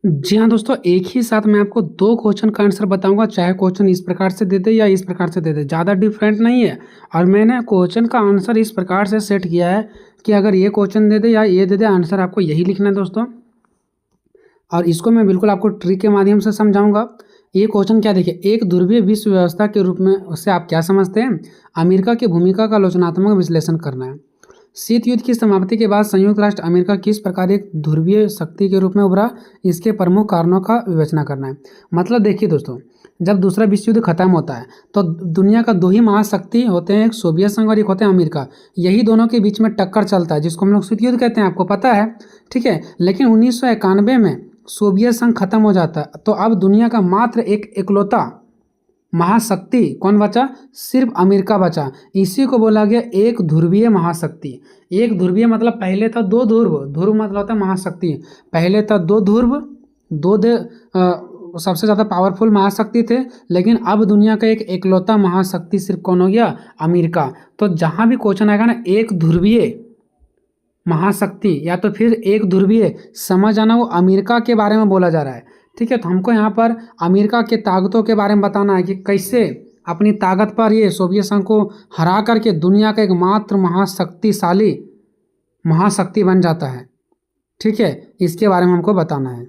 जी हाँ दोस्तों, एक ही साथ मैं आपको 2 क्वेश्चन का आंसर बताऊँगा, चाहे क्वेश्चन इस प्रकार से दे दे या इस प्रकार से दे दे, ज़्यादा डिफरेंट नहीं है। और मैंने क्वेश्चन का आंसर इस प्रकार से सेट किया है कि अगर ये क्वेश्चन दे दे या ये दे दे, आंसर आपको यही लिखना है दोस्तों। और इसको मैं बिल्कुल आपको ट्रिक के माध्यम से समझाऊँगा। ये क्वेश्चन क्या देखिए, एक ध्रुवीय विश्व व्यवस्था के रूप में उससे आप क्या समझते हैं? अमेरिका की भूमिका का आलोचनात्मक विश्लेषण करना है। शीत युद्ध की समाप्ति के बाद संयुक्त राष्ट्र अमेरिका किस प्रकार एक ध्रुवीय शक्ति के रूप में उभरा, इसके प्रमुख कारणों का विवेचना करना है। मतलब देखिए दोस्तों, जब दूसरा विश्व युद्ध खत्म होता है तो दुनिया का 2 ही महाशक्ति होते हैं, एक सोवियत संघ और एक होते हैं अमेरिका। यही दोनों के बीच में टक्कर चलता है, जिसको हम लोग शीत युद्ध कहते हैं, आपको पता है, ठीक है। लेकिन 1991 में सोवियत संघ खत्म हो जाता है, तो अब दुनिया का मात्र एक इकलौता महाशक्ति कौन बचा? सिर्फ अमेरिका बचा। इसी को बोला गया एक ध्रुवीय महाशक्ति। एक ध्रुवीय मतलब पहले था 2 ध्रुव, ध्रुव मतलब होता है महाशक्ति। पहले था 2 ध्रुव, सबसे ज़्यादा पावरफुल महाशक्ति थे, लेकिन अब दुनिया का एक इकलौता महाशक्ति सिर्फ कौन हो गया? अमेरिका। तो जहाँ भी क्वेश्चन आएगा ना, एक ध्रुवीय महाशक्ति या तो फिर एक ध्रुवीय, समझ आना वो अमेरिका के बारे में बोला जा रहा है, ठीक है। तो हमको यहाँ पर अमेरिका के ताकतों के बारे में बताना है कि कैसे अपनी ताकत पर ये सोवियत संघ को हरा करके दुनिया का एकमात्र महाशक्तिशाली महाशक्ति बन जाता है, ठीक है। इसके बारे में हमको बताना है।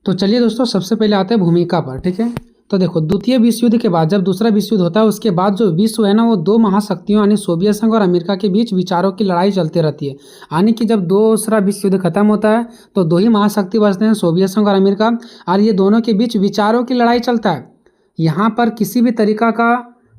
तो चलिए दोस्तों, सबसे पहले आते हैं भूमिका पर, ठीक है। तो देखो, द्वितीय विश्व युद्ध के बाद जब दूसरा विश्व युद्ध होता है, उसके बाद जो विश्व है ना, वो 2 महाशक्तियों यानी सोवियत संघ और अमेरिका के बीच विचारों की लड़ाई चलती रहती है। यानी कि जब दूसरा विश्व युद्ध खत्म होता है तो 2 ही महाशक्ति बचते हैं, सोवियत संघ और अमेरिका, और ये दोनों के बीच विचारों की लड़ाई चलता है। यहाँ पर किसी भी तरीका का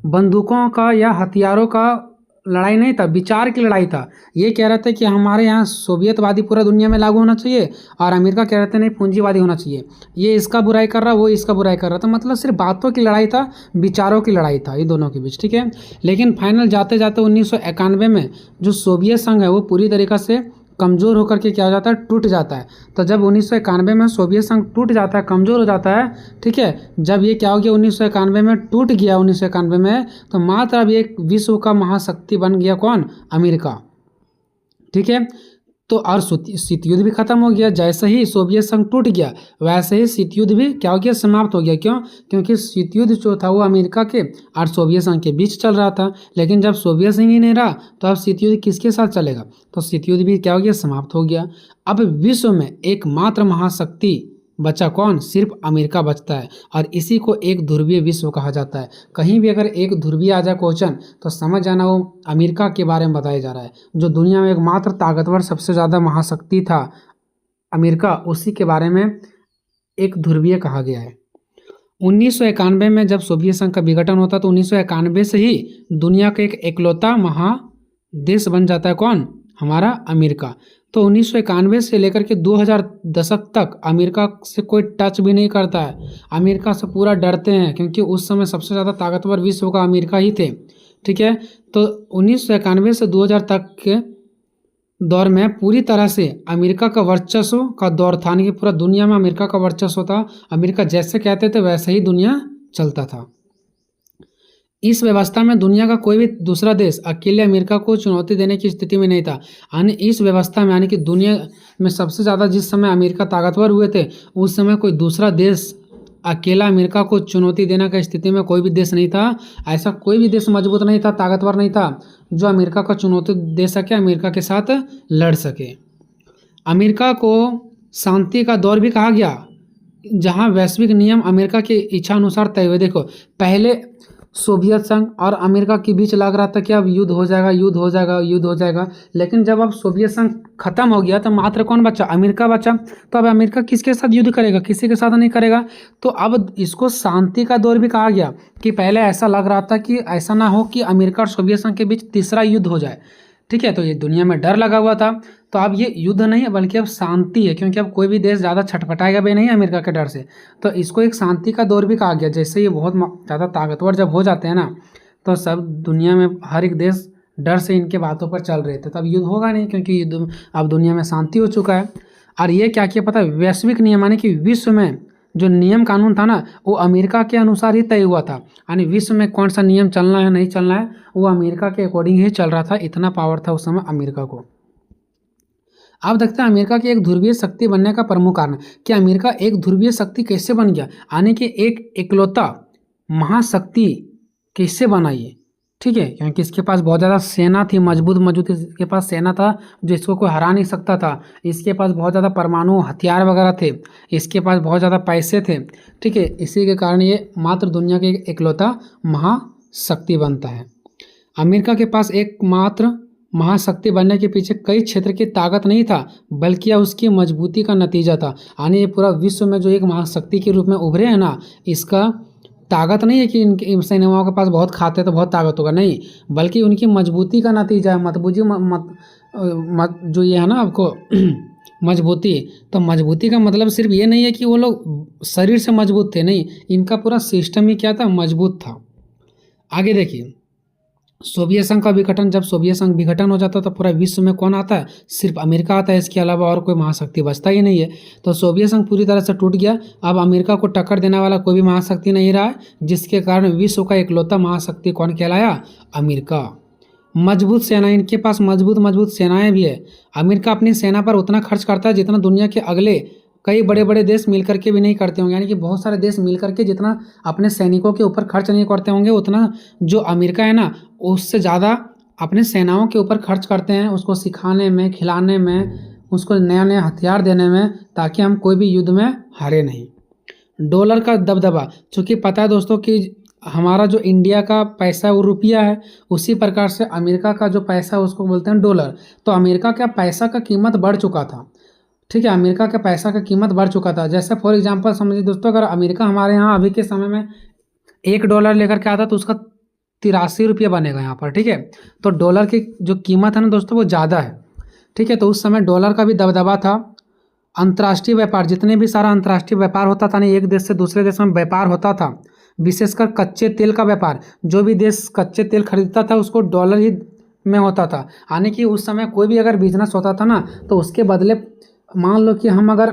बंदूकों का या हथियारों का लड़ाई नहीं था, विचार की लड़ाई था। ये कह रहे थे कि हमारे यहाँ सोवियतवादी पूरा दुनिया में लागू होना चाहिए, और अमेरिका कह रहे थे नहीं, पूंजीवादी होना चाहिए। ये इसका बुराई कर रहा, वो इसका बुराई कर रहा था। मतलब सिर्फ बातों की लड़ाई था, विचारों की लड़ाई था ये दोनों के बीच, ठीक है। लेकिन फाइनल जाते जाते 1991 में जो सोवियत संघ है वो पूरी तरीक़ा से कमज़ोर होकर के क्या हो जाता है? टूट जाता है। तो जब 1991 में सोवियत संघ टूट जाता है, कमज़ोर हो जाता है, ठीक है, जब ये क्या हो गया 1991 में टूट गया 1991 में, तो मात्र अब एक विश्व का महाशक्ति बन गया कौन? अमेरिका, ठीक है। तो और शीत युद्ध भी खत्म हो गया। जैसे ही सोवियत संघ टूट गया वैसे ही शीत युद्ध भी क्या हो गया? समाप्त हो गया। क्यों? क्योंकि शीत युद्ध जो था वो अमेरिका के और सोवियत संघ के बीच चल रहा था। लेकिन जब सोवियत संघ ही नहीं रहा तो अब शीत युद्ध किसके साथ चलेगा? तो शीत युद्ध भी क्या हो गया? समाप्त हो गया। अब विश्व में एकमात्र महाशक्ति बचा कौन? सिर्फ अमेरिका बचता है, और इसी को एक ध्रुवीय विश्व कहा जाता है। कहीं भी अगर एक ध्रुवीय आ जाए क्वेश्चन तो समझ जाना वो अमेरिका के बारे में बताया जा रहा है, जो दुनिया में एकमात्र ताकतवर सबसे ज़्यादा महाशक्ति था अमेरिका, उसी के बारे में एक ध्रुवीय कहा गया है। 1991 में जब सोवियत संघ का विघटन होता तो 1991 से ही दुनिया का एक इकलौता महादेश बन जाता है कौन? हमारा अमेरिका। तो 1991 से लेकर के 2000 दशक तक अमेरिका से कोई टच भी नहीं करता है। अमेरिका से पूरा डरते हैं, क्योंकि उस समय सबसे ज़्यादा ताकतवर विश्व का अमेरिका ही थे, ठीक है। तो 1991 से 2000 तक के दौर में पूरी तरह से अमेरिका का वर्चस्व का दौर था, यानी कि पूरा दुनिया में अमेरिका का वर्चस्व था। अमेरिका जैसे कहते थे वैसे ही दुनिया चलता था। इस व्यवस्था में दुनिया का कोई भी दूसरा देश अकेले अमेरिका को चुनौती देने की स्थिति में नहीं था। यानी इस व्यवस्था में, यानी कि दुनिया में सबसे ज़्यादा जिस समय अमेरिका ताकतवर हुए थे, उस समय कोई दूसरा देश अकेला अमेरिका को चुनौती देने की स्थिति में कोई भी देश नहीं था। ऐसा कोई भी देश मजबूत नहीं था, ताकतवर नहीं था, जो अमेरिका को चुनौती दे सके, अमेरिका के साथ लड़ सके। अमेरिका को शांति का दौर भी कहा गया, जहाँ वैश्विक नियम अमेरिका की इच्छा अनुसार तय हुए। देखो, पहले सोवियत संघ और अमेरिका के बीच लग रहा था कि अब युद्ध हो जाएगा, युद्ध हो जाएगा, युद्ध हो जाएगा। लेकिन जब अब सोवियत संघ खत्म हो गया तो मात्र कौन बचा? अमेरिका बचा। तो अब अमेरिका किसके साथ युद्ध करेगा? किसी के साथ नहीं करेगा। तो अब इसको शांति का दौर भी कहा गया, कि पहले ऐसा लग रहा था कि ऐसा ना हो कि अमेरिका और सोवियत संघ के बीच तीसरा युद्ध हो जाए, ठीक है। तो ये दुनिया में डर लगा हुआ था। तो अब ये युद्ध नहीं है बल्कि अब शांति है, क्योंकि अब कोई भी देश ज़्यादा छटपटाएगा भी नहीं अमेरिका के डर से। तो इसको एक शांति का दौर भी कहा गया। जैसे ये बहुत ज़्यादा ताकतवर जब हो जाते हैं ना, तो सब दुनिया में हर एक देश डर से इनके बातों पर चल रहे थे। तब युद्ध होगा नहीं, क्योंकि युद्ध अब दुनिया में शांति हो चुका है। और ये क्या किया पता है? वैश्विक नियम, यानी कि विश्व में जो नियम कानून था ना, वो अमेरिका के अनुसार ही तय हुआ था। यानी विश्व में कौन सा नियम चलना है नहीं चलना है, वो अमेरिका के अकॉर्डिंग ही चल रहा था। इतना पावर था उस समय अमेरिका को। अब देखते हैं अमेरिका की एक ध्रुवीय शक्ति बनने का प्रमुख कारण। कि अमेरिका एक ध्रुवीय शक्ति कैसे बन गया, यानी कि एक इकलौता महाशक्ति कैसे बना ये, ठीक है। क्योंकि इसके पास बहुत ज़्यादा सेना थी, मजबूत मजबूत इसके पास सेना था जो इसको कोई हरा नहीं सकता था। इसके पास बहुत ज़्यादा परमाणु हथियार वगैरह थे, इसके पास बहुत ज़्यादा पैसे थे, ठीक है। इसी के कारण ये मात्र दुनिया के इकलौता महाशक्ति बनता है। अमेरिका के पास एकमात्र महाशक्ति बनने के पीछे कई क्षेत्र की ताकत नहीं था, बल्कि यह उसकी मजबूती का नतीजा था। यानी ये पूरा विश्व में जो एक महाशक्ति के रूप में उभरे हैं ना, इसका ताकत नहीं है कि इनके सेनाओं के पास बहुत खाते तो बहुत ताकत होगा, नहीं, बल्कि उनकी मजबूती का नतीजा है। जो ये है ना आपको मजबूती, तो मजबूती का मतलब सिर्फ ये नहीं है कि वो लोग शरीर से मजबूत थे, नहीं, इनका पूरा सिस्टम ही क्या था, मजबूत था। आगे देखिए, सोवियत संघ का विघटन। जब सोवियत संघ विघटन हो जाता तो पूरा विश्व में कौन आता है, सिर्फ अमेरिका आता है, इसके अलावा और कोई महाशक्ति बचता ही नहीं है। तो सोवियत संघ पूरी तरह से टूट गया। अब अमेरिका को टक्कर देने वाला कोई भी महाशक्ति नहीं रहा है, जिसके कारण विश्व का इकलौता महाशक्ति कौन कहलाया, अमेरिका। मजबूत सेना, इनके पास मजबूत सेनाएं भी है। अमेरिका अपनी सेना पर उतना खर्च करता है जितना दुनिया के अगले कई बड़े बड़े देश मिलकर के भी नहीं करते होंगे। यानी कि बहुत सारे देश मिलकर के जितना अपने सैनिकों के ऊपर खर्च नहीं करते होंगे, उतना जो अमेरिका है ना, उससे ज़्यादा अपने सेनाओं के ऊपर खर्च करते हैं, उसको सिखाने में, खिलाने में, उसको नया नया हथियार देने में, ताकि हम कोई भी युद्ध में हारे नहीं। डॉलर का दबदबा, चूँकि पता है दोस्तों कि हमारा जो इंडिया का पैसा वो रुपया है, उसी प्रकार से अमेरिका का जो पैसा है उसको बोलते हैं डॉलर। तो अमेरिका का पैसा का कीमत बढ़ चुका था, ठीक है। अमेरिका के पैसा का कीमत बढ़ चुका था। जैसे फॉर एग्जांपल समझिए दोस्तों, अगर अमेरिका हमारे यहाँ अभी के समय में $1 लेकर के आता तो उसका 83 रुपये बनेगा यहाँ पर, ठीक है। तो डॉलर की जो कीमत है ना दोस्तों, वो ज़्यादा है, ठीक है। तो उस समय डॉलर का भी दबदबा था। अंतर्राष्ट्रीय व्यापार, जितने भी सारा अंतर्राष्ट्रीय व्यापार होता था ना, एक देश से दूसरे देश में व्यापार होता था, विशेषकर कच्चे तेल का व्यापार। जो भी देश कच्चे तेल खरीदता था उसको डॉलर ही में होता था। यानी कि उस समय कोई भी अगर बिजनेस होता था ना, तो उसके बदले मान लो कि हम अगर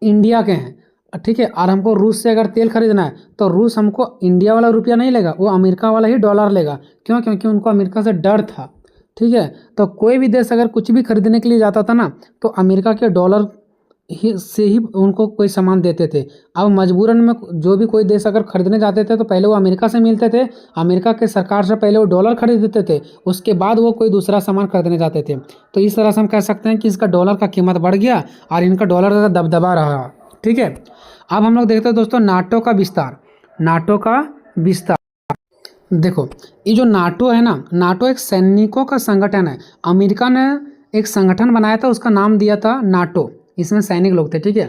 इंडिया के हैं, ठीक है, और हमको रूस से अगर तेल खरीदना है, तो रूस हमको इंडिया वाला रुपया नहीं लेगा, वो अमेरिका वाला ही डॉलर लेगा। क्यों? क्योंकि उनको अमेरिका से डर था, ठीक है। तो कोई भी देश अगर कुछ भी खरीदने के लिए जाता था ना, तो अमेरिका के डॉलर से ही उनको कोई सामान देते थे। अब मजबूरन में जो भी कोई देश अगर खरीदने जाते थे तो पहले वो अमेरिका से मिलते थे, अमेरिका के सरकार से पहले वो डॉलर खरीदते थे, उसके बाद वो कोई दूसरा सामान खरीदने जाते थे। तो इस तरह से हम कह सकते हैं कि इसका डॉलर का कीमत बढ़ गया और इनका डॉलर का दबदबा रहा, ठीक है। अब हम लोग देखते हैं दोस्तों नाटो का विस्तार। नाटो का विस्तार, देखो ये जो नाटो है ना, नाटो एक सैनिकों का संगठन है। अमेरिका ने एक संगठन बनाया था, उसका नाम दिया था नाटो, इसमें सैनिक लोग थे, ठीक है।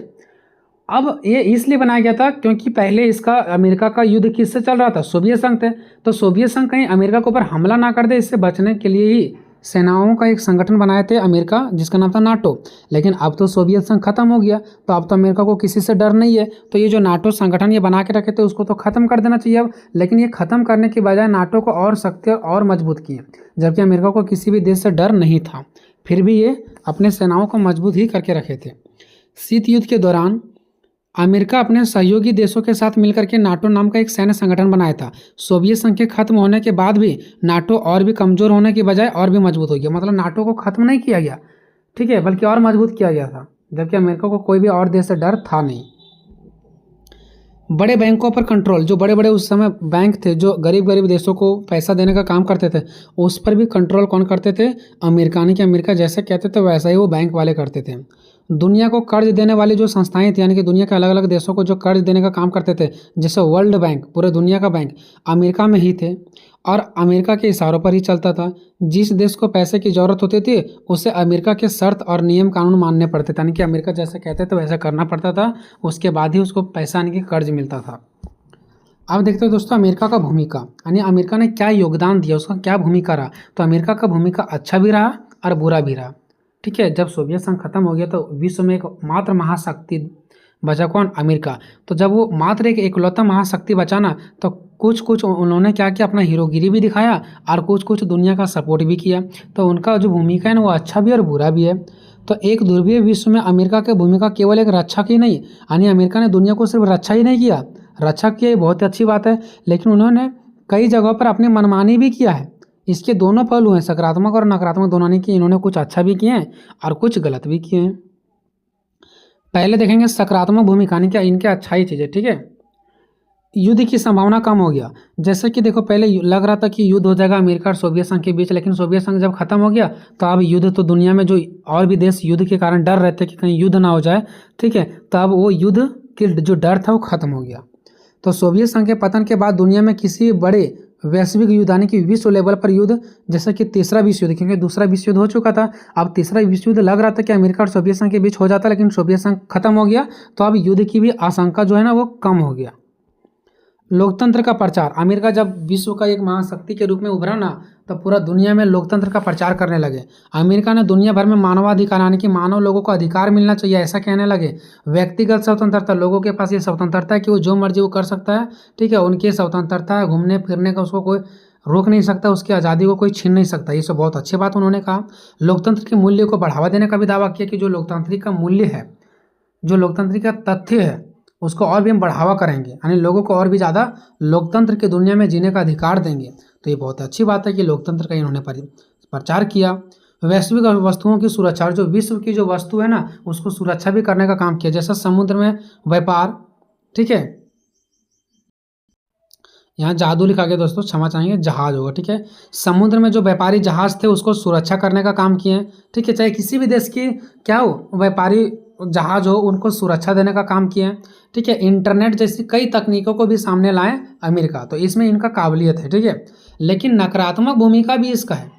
अब ये इसलिए बनाया गया था क्योंकि पहले इसका अमेरिका का युद्ध किससे चल रहा था, सोवियत संघ थे। तो सोवियत संघ कहीं अमेरिका के ऊपर हमला ना कर दे, इससे बचने के लिए ही सेनाओं का एक संगठन बनाए थे अमेरिका, जिसका नाम था नाटो। लेकिन अब तो सोवियत संघ खत्म हो गया, तो अब तो अमेरिका को किसी से डर नहीं है। तो ये जो नाटो संगठन ये बना के रखे थे, उसको तो खत्म कर देना चाहिए अब। लेकिन ये खत्म करने की बजाय नाटो को और शक्ति और मजबूत किए, जबकि अमेरिका को किसी भी देश से डर नहीं था, फिर भी ये अपने सेनाओं को मजबूत ही करके रखे थे। शीत युद्ध के दौरान अमेरिका अपने सहयोगी देशों के साथ मिलकर के नाटो नाम का एक सैन्य संगठन बनाया था। सोवियत संघ के खत्म होने के बाद भी नाटो और भी कमजोर होने की बजाय और भी मजबूत हो गया। मतलब नाटो को खत्म नहीं किया गया, ठीक है, बल्कि और मजबूत किया गया था, जबकि अमेरिका को कोई भी और देश से डर था नहीं। बड़े बैंकों पर कंट्रोल, जो बड़े बड़े उस समय बैंक थे जो गरीब गरीब देशों को पैसा देने का काम करते थे, उस पर भी कंट्रोल कौन करते थे, अमेरिका। ने कि अमेरिका जैसे कहते थे वैसा ही वो बैंक वाले करते थे। दुनिया को कर्ज देने वाली जो संस्थाएं थी, यानी कि दुनिया के अलग अलग देशों को जो कर्ज देने का काम करते थे, जैसे वर्ल्ड बैंक, पूरे दुनिया का बैंक अमेरिका में ही थे और अमेरिका के इशारों पर ही चलता था। जिस देश को पैसे की ज़रूरत होती थी उसे अमेरिका के शर्त और नियम कानून मानने पड़ते थे, यानी कि अमेरिका जैसे कहते थे वैसा करना पड़ता था, उसके बाद ही उसको पैसा यानी कि कर्ज मिलता था। अब देखते हो दोस्तों अमेरिका का भूमिका, यानी अमेरिका ने क्या योगदान दिया, उसका क्या भूमिका रहा। तो अमेरिका का भूमिका अच्छा भी रहा और बुरा भी रहा, ठीक है। जब सोवियत संघ खत्म हो गया तो विश्व में एक मात्र महाशक्ति बचा, कौन, अमेरिका। तो जब वो मात्र एक इकलौता महाशक्ति बचा ना, तो कुछ कुछ उन्होंने क्या किया, अपना हीरोगिरी भी दिखाया और कुछ कुछ दुनिया का सपोर्ट भी किया। तो उनका जो भूमिका है ना, वो अच्छा भी और बुरा भी है। तो एक ध्रुवीय विश्व में अमेरिका की भूमिका केवल एक रक्षा की नहीं, यानी अमेरिका ने दुनिया को सिर्फ रक्षा ही नहीं किया, रक्षा किया ये बहुत अच्छी बात है, लेकिन उन्होंने कई जगहों पर अपनी मनमानी भी किया है। इसके दोनों पहलू हैं, सकारात्मक और नकारात्मक दोनों, यानी कि इन्होंने कुछ अच्छा भी किए हैं और कुछ गलत भी किए हैं। पहले देखेंगे सकारात्मक भूमिका, यानी क्या इनके अच्छाई चीज़ें, ठीक है। युद्ध की संभावना कम हो गया। जैसे कि देखो पहले लग रहा था कि युद्ध हो जाएगा अमेरिका और सोवियत संघ के बीच, लेकिन सोवियत संघ जब खत्म हो गया तो अब युद्ध, तो दुनिया में जो और भी देश युद्ध के कारण डर रहे थे कि कहीं युद्ध ना हो जाए, ठीक है, तो अब वो युद्ध के जो डर था वो खत्म हो गया। तो सोवियत संघ के पतन के बाद दुनिया में किसी बड़े वैश्विक युद्ध, यानी कि विश्व लेवल पर युद्ध, जैसे कि तीसरा विश्व युद्ध, क्योंकि दूसरा विश्व युद्ध हो चुका था, अब तीसरा विश्व युद्ध लग रहा था कि अमेरिका और सोवियत संघ के बीच हो जाता, लेकिन सोवियत संघ खत्म हो गया, तो अब युद्ध की भी आशंका जो है ना वो कम हो गया। लोकतंत्र का प्रचार, अमेरिका जब विश्व का एक महाशक्ति के रूप में उभरा ना, तब पूरा दुनिया में लोकतंत्र का प्रचार करने लगे। अमेरिका ने दुनिया भर में मानवाधिकार, यानी कि मानव लोगों को अधिकार मिलना चाहिए, ऐसा कहने लगे। व्यक्तिगत स्वतंत्रता, लोगों के पास ये स्वतंत्रता है कि वो जो मर्जी वो कर सकता है, ठीक है, उनकी स्वतंत्रता है, घूमने फिरने का उसको कोई रोक नहीं सकता, उसकी आज़ादी को कोई छीन नहीं सकता। ये सब बहुत अच्छी बात उन्होंने कहा। लोकतंत्र के मूल्य को बढ़ावा देने का भी दावा किया कि जो लोकतांत्रिक का मूल्य है, जो लोकतंत्र का तथ्य है, उसको और भी हम बढ़ावा करेंगे, यानी लोगों को और भी ज़्यादा लोकतंत्र की दुनिया में जीने का अधिकार देंगे। तो ये बहुत अच्छी बात है कि लोकतंत्र का इन्होंने प्रचार किया। वैश्विक वस्तुओं की सुरक्षा, और जो विश्व की जो वस्तु है ना उसको सुरक्षा भी करने का काम किया, जैसा समुद्र में व्यापार, ठीक है, यहाँ जादू लिखा गया दोस्तों, क्षमा चाहेंगे, जहाज होगा, ठीक है। समुद्र में जो व्यापारी जहाज थे उसको सुरक्षा करने का काम किए, ठीक है, चाहे किसी भी देश की क्या हो व्यापारी जहाज हो, उनको सुरक्षा देने का काम किए, ठीक है। इंटरनेट जैसी कई तकनीकों को भी सामने लाए अमेरिका, तो इसमें इनका काबिलियत है, ठीक है। लेकिन नकारात्मक भूमिका भी इसका है।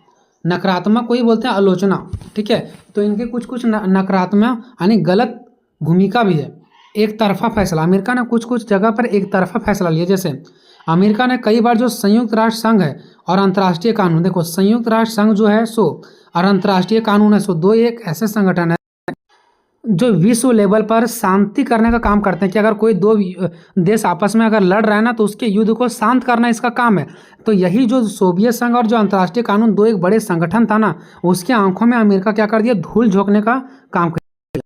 नकारात्मक को ही बोलते हैं आलोचना, ठीक है। तो इनके कुछ कुछ नकारात्मक यानी गलत भूमिका भी है। एक तरफा फैसला, अमेरिका ने कुछ कुछ जगह पर एक तरफा फैसला लिया। जैसे अमेरिका ने कई बार जो संयुक्त राष्ट्र संघ है और अंतर्राष्ट्रीय कानून, देखो संयुक्त राष्ट्र संघ जो है सो और अंतर्राष्ट्रीय कानून है सो, दो एक ऐसे संगठन है जो विश्व लेवल पर शांति करने का काम करते हैं कि अगर कोई दो देश आपस में अगर लड़ रहे हैं ना तो उसके युद्ध को शांत करना इसका काम है। तो यही जो सोवियत संघ और जो अंतर्राष्ट्रीय कानून, दो एक बड़े संगठन था ना, उसके आंखों में अमेरिका क्या कर दिया, धूल झोंकने का काम कर दिया।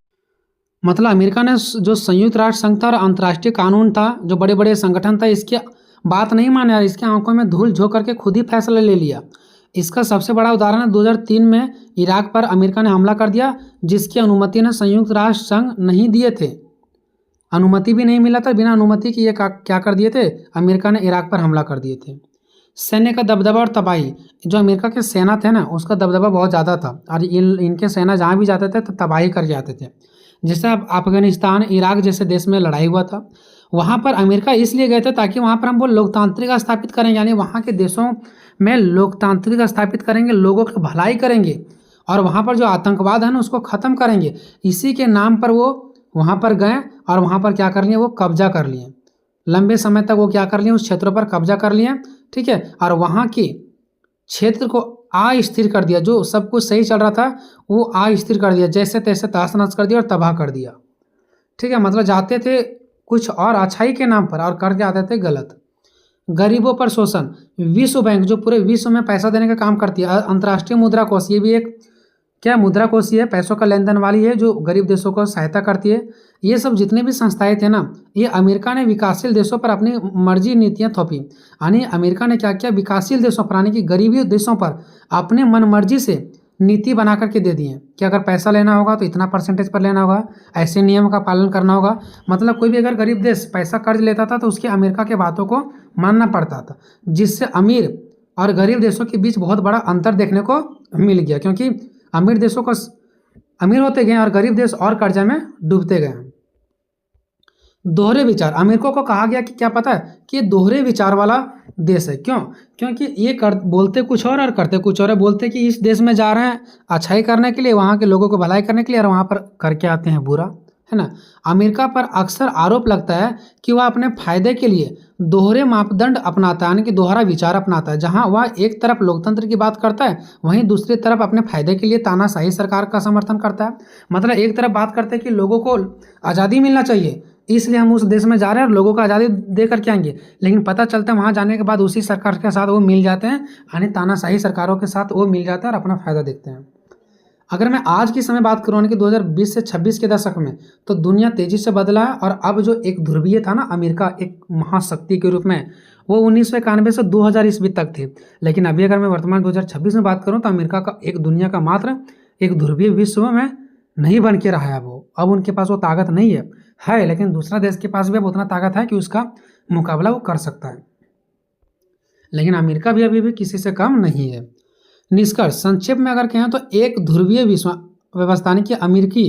मतलब अमेरिका ने जो संयुक्त राष्ट्र संघ था और अंतर्राष्ट्रीय कानून था, जो बड़े बड़े संगठन था, इसके बात नहीं माने, इसके आंखों में धूल झोंक करके खुद ही फैसला ले लिया। इसका सबसे बड़ा उदाहरण है 2003 में इराक पर अमेरिका ने हमला कर दिया, जिसकी अनुमति ने संयुक्त राष्ट्र संघ नहीं दिए थे, अनुमति भी नहीं मिला था, बिना अनुमति के ये क्या कर दिए थे, अमेरिका ने इराक पर हमला कर दिए थे। सैन्य का दबदबा और तबाही, जो अमेरिका के सेना थे ना उसका दबदबा बहुत ज़्यादा था और इनके सेना जहाँ भी जाते थे तो तबाही करके आते थे। जैसे अब अफगानिस्तान, इराक जैसे देश में लड़ाई हुआ था, वहाँ पर अमेरिका इसलिए गए थे ताकि वहाँ पर हम वो लोकतांत्रिक स्थापित करेंगे, यानी वहाँ के देशों में लोकतांत्रिक स्थापित करेंगे, लोगों की भलाई करेंगे और वहाँ पर जो आतंकवाद है ना उसको ख़त्म करेंगे। इसी के नाम पर वो वहाँ पर गए और वहाँ पर क्या कर लिए, वो कब्जा कर लिए, लंबे समय तक वो क्या कर लिए, उस क्षेत्रों पर कब्जा कर लिए, ठीक है, और वहाँ के क्षेत्र को अस्थिर कर दिया। जो सब कुछ सही चल रहा था वो अस्थिर कर दिया, जैसे तैसे तहस नहस कर दिया और तबाह कर दिया, ठीक है। मतलब जाते थे कुछ और अच्छाई के नाम पर और करके आते थे गलत। गरीबों पर शोषण, विश्व बैंक जो पूरे विश्व में पैसा देने का काम करती है, अंतर्राष्ट्रीय मुद्रा कोष, ये भी एक क्या मुद्रा कोष ही है, पैसों का लेन देन वाली है जो गरीब देशों को सहायता करती है। ये सब जितने भी संस्थाएं थे ना, ये अमेरिका ने विकासशील देशों पर अपनी मर्जी नीतियां थोपी, यानी अमेरिका ने क्या किया, विकासशील देशों पर यानी कि गरीबी देशों पर अपने मन मर्जी से नीति बना करके दे दिए कि अगर पैसा लेना होगा तो इतना परसेंटेज पर लेना होगा, ऐसे नियम का पालन करना होगा। मतलब कोई भी अगर गरीब देश पैसा कर्ज लेता था तो उसके अमेरिका के बातों को मानना पड़ता था, जिससे अमीर और गरीब देशों के बीच बहुत बड़ा अंतर देखने को मिल गया, क्योंकि अमीर देशों को अमीर होते गए और गरीब देश और कर्जा में डूबते गए। दोहरे विचार, अमेरिका को कहा गया कि क्या पता है कि ये दोहरे विचार वाला देश है। क्यों? क्योंकि ये बोलते कुछ और करते कुछ और है। बोलते कि इस देश में जा रहे हैं अच्छाई करने के लिए, वहाँ के लोगों को भलाई करने के लिए, और वहाँ पर करके आते हैं बुरा, है ना। अमेरिका पर अक्सर आरोप लगता है कि वह अपने फायदे के लिए दोहरे मापदंड अपनाता है, यानी कि दोहरा विचार अपनाता है। जहां वह एक तरफ लोकतंत्र की बात करता है, वहीं दूसरी तरफ अपने फायदे के लिए तानाशाही सरकार का समर्थन करता है। मतलब एक तरफ बात करते हैं कि लोगों को आज़ादी मिलना चाहिए, इसलिए हम उस देश में जा रहे हैं और लोगों को आज़ादी दे करके आएंगे, लेकिन पता चलता है वहाँ जाने के बाद उसी सरकार के साथ वो मिल जाते हैं, यानी तानाशाही सरकारों के साथ वो मिल जाते हैं और अपना फ़ायदा देखते हैं। अगर मैं आज की समय बात करूँ कि 2020 से 26 के दशक में, तो दुनिया तेज़ी से बदला है और अब जो एक ध्रुवीय था ना अमेरिका एक महाशक्ति के रूप में, वो 1991 से 2000 ईस्वी तक थी। लेकिन अभी अगर मैं वर्तमान 2026 में बात करूं तो अमेरिका का एक दुनिया का मात्र एक ध्रुवीय विश्व में नहीं बन के रहा है। वो अब उनके पास वो ताकत नहीं है लेकिन दूसरा देश के पास भी अब उतना ताकत है कि उसका मुकाबला वो कर सकता है। लेकिन अमेरिका भी अभी भी किसी से कम नहीं है। निष्कर्ष संक्षेप में अगर कहें तो एक ध्रुवीय विश्व व्यवस्था यानी कि अमेरिकी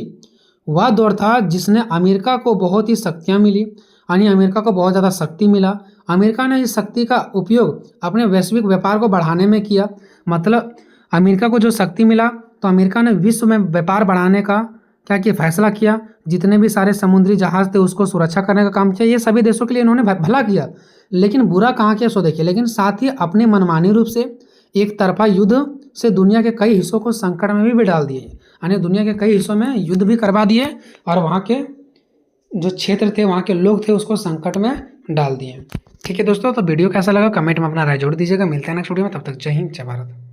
वह दौर था जिसने अमेरिका को बहुत ही शक्तियाँ मिली, यानी अमेरिका को बहुत ज़्यादा शक्ति मिला। अमेरिका ने इस शक्ति का उपयोग अपने वैश्विक व्यापार को बढ़ाने में किया। मतलब अमेरिका को जो शक्ति मिला तो अमेरिका ने विश्व में व्यापार बढ़ाने का क्या किया, फैसला किया। जितने भी सारे समुद्री जहाज थे उसको सुरक्षा करने का काम किया। ये सभी देशों के लिए इन्होंने भला किया, लेकिन बुरा कहाँ किया सो देखिए। लेकिन साथ ही अपने मनमानी रूप से एक तरफा युद्ध से दुनिया के कई हिस्सों को संकट में भी डाल दिए, यानी दुनिया के कई हिस्सों में युद्ध भी करवा दिए और वहाँ के जो क्षेत्र थे, वहाँ के लोग थे, उसको संकट में डाल दिए। ठीक है दोस्तों, तो वीडियो कैसा लगा कमेंट में अपना राय जोड़ दीजिएगा। मिलते हैं नेक्स्ट वीडियो में, तब तक जय हिंद जय भारत।